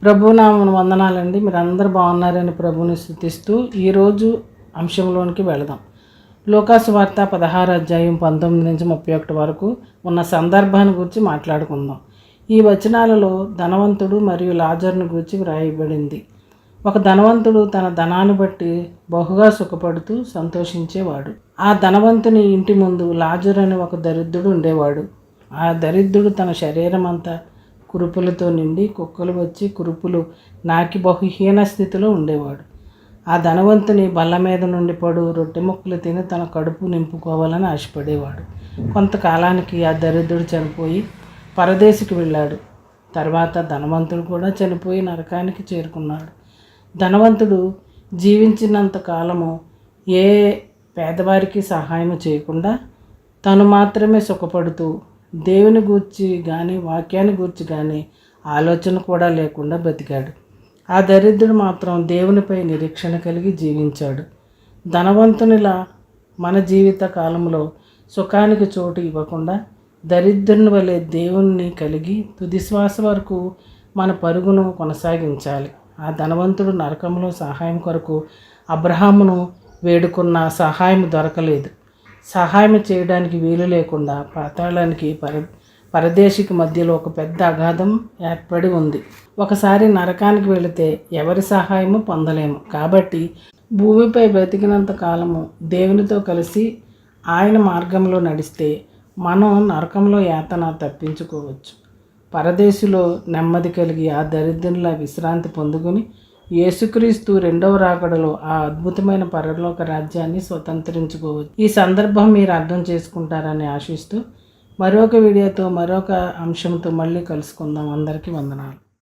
ప్రభునామమున వందనాలండి. మీరందరూ బాగున్నారని ప్రభుని స్తుతిస్తూ ఈరోజు అంశంలోనికి వెళదాం. లూకాసు వార్త 16 అధ్యాయం 19 నుంచి 31 వరకు ఉన్న సందర్భాన్ని గురించి మాట్లాడుకుందాం. ఈ వచనాలలో ధనవంతుడు మరియు లాజరును గురించి వ్రాయబడింది. ఒక ధనవంతుడు తన ధనాన్ని బట్టి బహుగా సుఖపడుతూ సంతోషించేవాడు. ఆ ధనవంతుని ఇంటి ముందు లాజరు అనే ఒక దరిద్రుడు ఉండేవాడు. ఆ దరిద్రుడు తన శరీరం అంతా కురుపులతో నిండి కుక్కలు వచ్చి కురుపులు నాకి బహుహీన స్థితిలో ఉండేవాడు. ఆ ధనవంతుని బల్ల మీద నుండి పడు రొట్టె ముక్కలు తిని తన కడుపు నింపుకోవాలని ఆశపడేవాడు. కొంతకాలానికి ఆ దరిద్రుడు చనిపోయి పరదేశికి వెళ్ళాడు. తర్వాత ధనవంతుడు కూడా చనిపోయి నరకానికి చేరుకున్నాడు. ధనవంతుడు జీవించినంత కాలము ఏ పేదవారికి సహాయం చేయకుండా తను మాత్రమే సుఖపడుతూ దేవుని గూర్చి కానీ వాక్యాన్ని గూర్చి కానీ ఆలోచన కూడా లేకుండా బతికాడు. ఆ దరిద్రుడు మాత్రం దేవునిపై నిరీక్షణ కలిగి జీవించాడు. ధనవంతునిలా మన జీవిత కాలంలో సుఖానికి చోటు ఇవ్వకుండా దరిద్రుని వలె దేవుణ్ణి కలిగి తుది శ్వాస వరకు మన పరుగును కొనసాగించాలి. ఆ ధనవంతుడు నరకంలో సహాయం కొరకు అబ్రహామును వేడుకున్న సహాయం దొరకలేదు. సహాయం చేయడానికి వీలు లేకుండా పాతాళానికి పరదేశికి మధ్యలో ఒక పెద్ద అగాధం ఏర్పడి ఉంది. ఒకసారి నరకానికి వెళితే ఎవరి సహాయము పొందలేము. కాబట్టి భూమిపై బ్రతికినంత కాలము దేవునితో కలిసి ఆయన మార్గంలో నడిస్తే మనం నరకంలో యాతన తప్పించుకోవచ్చు. పరదేశిలో నెమ్మది కలిగి ఆ దరిద్రుల విశ్రాంతి పొందుకొని యేసుక్రీస్తు రెండవ రాకడలో ఆ అద్భుతమైన పరలోక రాజ్యాన్ని స్వతంత్రించుకోవచ్చు. ఈ సందర్భం మీరు అర్థం చేసుకుంటారని ఆశిస్తూ మరొక వీడియోతో మరొక అంశంతో మళ్ళీ కలుసుకుందాం. అందరికీ వందనాలు.